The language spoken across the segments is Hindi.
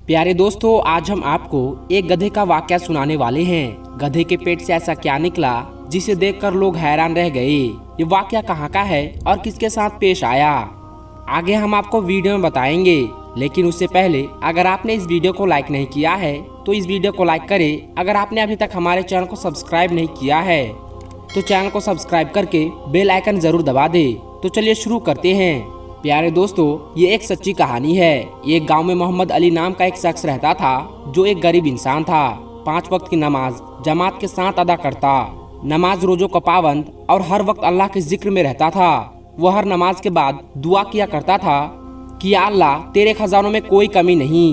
प्यारे दोस्तों, आज हम आपको एक गधे का वाकया सुनाने वाले हैं। गधे के पेट से ऐसा क्या निकला जिसे देखकर लोग हैरान रह गए। ये वाकया कहाँ का है और किसके साथ पेश आया, आगे हम आपको वीडियो में बताएंगे। लेकिन उससे पहले अगर आपने इस वीडियो को लाइक नहीं किया है तो इस वीडियो को लाइक करें। अगर आपने अभी तक हमारे चैनल को सब्सक्राइब नहीं किया है तो चैनल को सब्सक्राइब करके बेल आइकन जरूर दबा दे। तो चलिए शुरू करते हैं। प्यारे दोस्तों, ये एक सच्ची कहानी है। एक गांव में मोहम्मद अली नाम का एक शख्स रहता था जो एक गरीब इंसान था। 5 वक्त की नमाज जमात के साथ अदा करता, नमाज रोजों का पाबंद और हर वक्त अल्लाह के जिक्र में रहता था। वह हर नमाज के बाद दुआ किया करता था कि या अल्लाह, तेरे खजानों में कोई कमी नहीं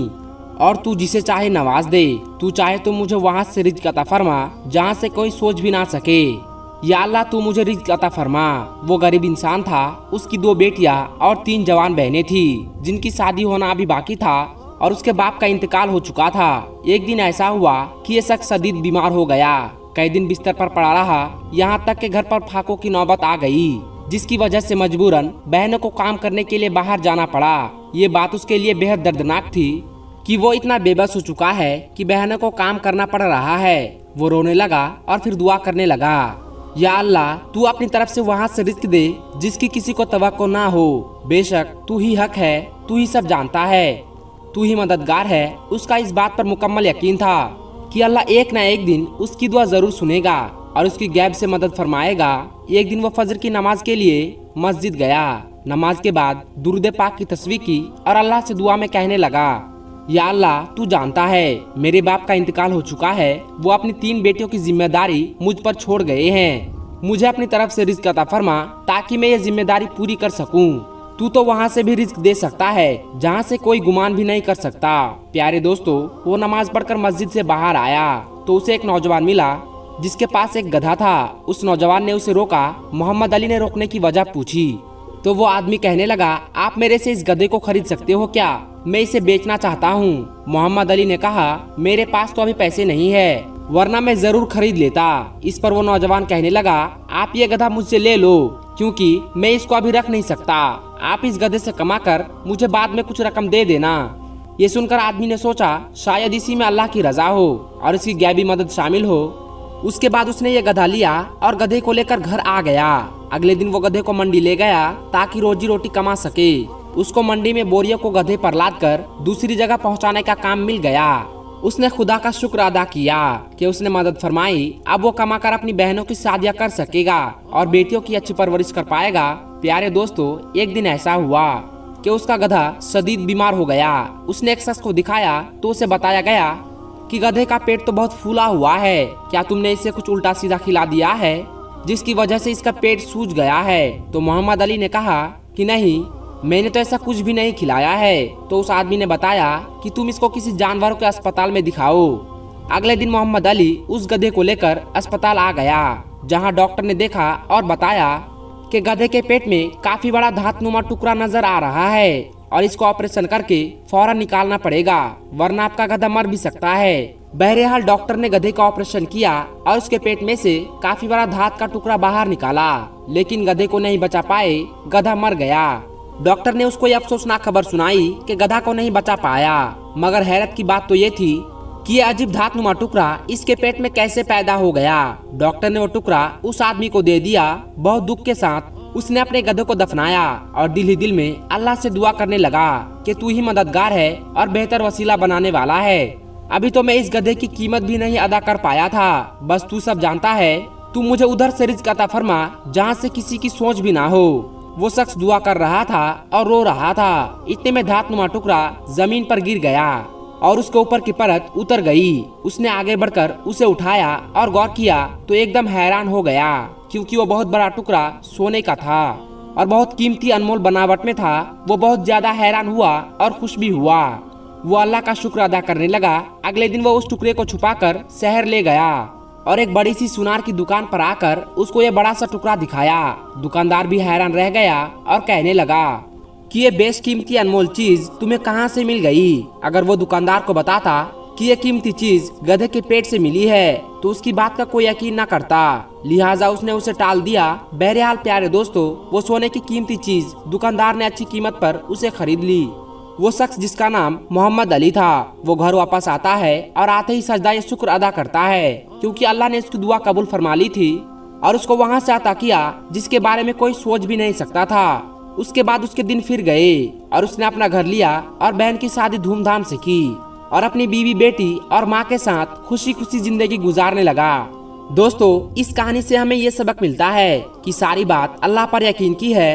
और तू जिसे चाहे नवाज दे। तू चाहे तो मुझे वहाँ से रिज़्क़ अता फरमा जहाँ से कोई सोच भी ना सके। या अल्लाह, तू मुझे रिज़्क़ अता फरमा। वो गरीब इंसान था, उसकी 2 बेटियां और 3 जवान बहनें थी जिनकी शादी होना अभी बाकी था और उसके बाप का इंतकाल हो चुका था। एक दिन ऐसा हुआ कि ये शख्स शदीद बीमार हो गया। कई दिन बिस्तर पर पड़ा रहा, यहाँ तक कि घर पर फाकों की नौबत आ गई, जिसकी वजह से मजबूरन बहनों को काम करने के लिए बाहर जाना पड़ा। ये बात उसके लिए बेहद दर्दनाक थी कि वो इतना बेबस हो चुका है कि बहनों को काम करना पड़ रहा है। वो रोने लगा और फिर दुआ करने लगा, या अल्लाह, तू अपनी तरफ से वहाँ से रिज़्क़ दे जिसकी किसी को तवक्को ना हो। बेशक तू ही हक है, तू ही सब जानता है, तू ही मददगार है। उसका इस बात पर मुकम्मल यकीन था कि अल्लाह एक न एक दिन उसकी दुआ जरूर सुनेगा और उसकी गैब से मदद फरमाएगा। एक दिन वो फजर की नमाज के लिए मस्जिद गया। नमाज के बाद दुरूद पाक की तस्वीर की और अल्लाह से दुआ में कहने लगा, या अल्लाह, तू जानता है मेरे बाप का इंतकाल हो चुका है। वो अपनी 3 बेटियों की जिम्मेदारी मुझ पर छोड़ गए हैं। मुझे अपनी तरफ से रिज़्क़ अता फरमा ताकि मैं ये जिम्मेदारी पूरी कर सकूं। तू तो वहाँ से भी रिज़्क़ दे सकता है जहाँ से कोई गुमान भी नहीं कर सकता। प्यारे दोस्तों, वो नमाज पढ़कर मस्जिद से बाहर आया तो उसे एक नौजवान मिला जिसके पास एक गधा था। उस नौजवान ने उसे रोका। मोहम्मद अली ने रोकने की वजह पूछी तो वो आदमी कहने लगा, आप मेरे से इस गधे को खरीद सकते हो क्या? मैं इसे बेचना चाहता हूँ। मोहम्मद अली ने कहा, मेरे पास तो अभी पैसे नहीं है, वरना मैं जरूर खरीद लेता। इस पर वो नौजवान कहने लगा, आप ये गधा मुझसे ले लो क्योंकि मैं इसको अभी रख नहीं सकता। आप इस गधे से कमा कर मुझे बाद में कुछ रकम दे देना। ये सुनकर आदमी ने सोचा शायद इसी में अल्लाह की रजा हो और इसकी गैबी मदद शामिल हो। उसके बाद उसने ये गधा लिया और गधे को लेकर घर आ गया। अगले दिन वो गधे को मंडी ले गया ताकि रोजी रोटी कमा सके। उसको मंडी में बोरियों को गधे पर लाद कर दूसरी जगह पहुंचाने का काम मिल गया। उसने खुदा का शुक्र अदा किया कि उसने मदद फरमाई। अब वो कमाकर अपनी बहनों की शादियां कर सकेगा और बेटियों की अच्छी परवरिश कर पाएगा। प्यारे दोस्तों, एक दिन ऐसा हुआ कि उसका गधा शदीद बीमार हो गया। उसने एक शख्स को दिखाया तो उसे बताया गया कि गधे का पेट तो बहुत फूला हुआ है। क्या तुमने इसे कुछ उल्टा सीधा खिला दिया है जिसकी वजह से इसका पेट सूज गया है? तो मोहम्मद अली ने कहा कि नहीं, मैंने तो ऐसा कुछ भी नहीं खिलाया है। तो उस आदमी ने बताया कि तुम इसको किसी जानवर के अस्पताल में दिखाओ। अगले दिन मोहम्मद अली उस गधे को लेकर अस्पताल आ गया, जहां डॉक्टर ने देखा और बताया कि गधे के पेट में काफी बड़ा धातुनुमा टुकड़ा नजर आ रहा है और इसको ऑपरेशन करके फौरन निकालना पड़ेगा, वरना आपका गधा मर भी सकता है। बहरहाल डॉक्टर ने गधे का ऑपरेशन किया और उसके पेट में से काफी बड़ा धात का टुकड़ा बाहर निकाला, लेकिन गधे को नहीं बचा पाए। गधा मर गया। डॉक्टर ने उसको ये अफसोसनाक खबर सुनाई कि गधा को नहीं बचा पाया, मगर हैरत की बात तो ये थी कि ये अजीब धातुनुमा टुकड़ा इसके पेट में कैसे पैदा हो गया। डॉक्टर ने वो टुकड़ा उस आदमी को दे दिया। बहुत दुख के साथ उसने अपने गधे को दफनाया और दिल ही दिल में अल्लाह से दुआ करने लगा कि तू ही मददगार है और बेहतर वसीला बनाने वाला है। अभी तो मैं इस गधे की कीमत भी नहीं अदा कर पाया था, बस तू सब जानता है। तू मुझे उधर से रिज़्क़ अता फरमा जहाँ से किसी की सोच भी ना हो। वो शख्स दुआ कर रहा था और रो रहा था। इतने में धातुनुमा टुकड़ा जमीन पर गिर गया और उसके ऊपर की परत उतर गई। उसने आगे बढ़कर उसे उठाया और गौर किया तो एकदम हैरान हो गया क्योंकि वो बहुत बड़ा टुकड़ा सोने का था और बहुत कीमती अनमोल बनावट में था। वो बहुत ज्यादा हैरान हुआ और खुश भी हुआ। वो अल्लाह का शुक्र अदा करने लगा। अगले दिन वो उस टुकड़े को छुपाकर शहर ले गया और एक बड़ी सी सुनार की दुकान पर आकर उसको ये बड़ा सा टुकड़ा दिखाया। दुकानदार भी हैरान रह गया और कहने लगा कि ये बेशकीमती अनमोल चीज तुम्हें कहाँ से मिल गई। अगर वो दुकानदार को बताता कि ये कीमती चीज गधे के पेट से मिली है तो उसकी बात का कोई यकीन न करता, लिहाजा उसने उसे टाल दिया। बहरहाल प्यारे दोस्तों, वो सोने की कीमती चीज दुकानदार ने अच्छी कीमत पर उसे खरीद ली वो शख्स जिसका नाम मोहम्मद अली था वो घर वापस आता है और आते ही सजदा शुक्र अदा करता है क्योंकि अल्लाह ने उसकी दुआ कबूल फरमा ली थी और उसको वहाँ से अता किया जिसके बारे में कोई सोच भी नहीं सकता था। उसके बाद उसके दिन फिर गए और उसने अपना घर लिया और बहन की शादी धूमधाम से की और अपनी बीवी बेटी और माँ के साथ खुशी खुशी जिंदगी गुजारने लगा। दोस्तों, इस कहानी से हमें ये सबक मिलता है कि सारी बात अल्लाह पर यकीन की है।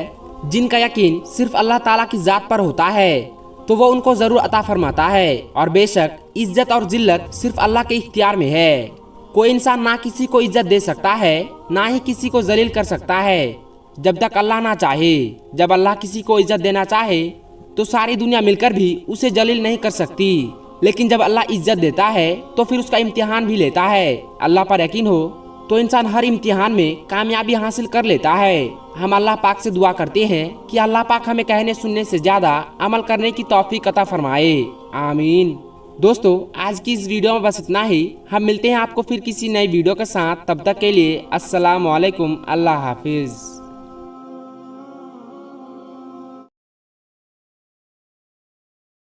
जिनका यकीन सिर्फ अल्लाह ताला की जात पर होता है तो वो उनको जरूर अता फरमाता है और बेशक इज्जत और जिल्लत सिर्फ अल्लाह के इख्तियार में है। कोई इंसान ना किसी को इज्जत दे सकता है ना ही किसी को जलील कर सकता है जब तक अल्लाह ना चाहे। जब अल्लाह किसी को इज्जत देना चाहे तो सारी दुनिया मिलकर भी उसे जलील नहीं कर सकती, लेकिन जब अल्लाह इज्जत देता है तो फिर उसका इम्तिहान भी लेता है। अल्लाह पर यकीन हो तो इंसान हर इम्तिहान में कामयाबी हासिल कर लेता है। हम अल्लाह पाक से दुआ करते हैं कि अल्लाह पाक हमें कहने सुनने से ज्यादा अमल करने की तौफीक अता फरमाए, आमीन। दोस्तों, आज की इस वीडियो में बस इतना ही। हम मिलते हैं आपको फिर किसी नई वीडियो के साथ। तब तक के लिए अस्सलाम वालेकुम, अल्लाह हाफिज।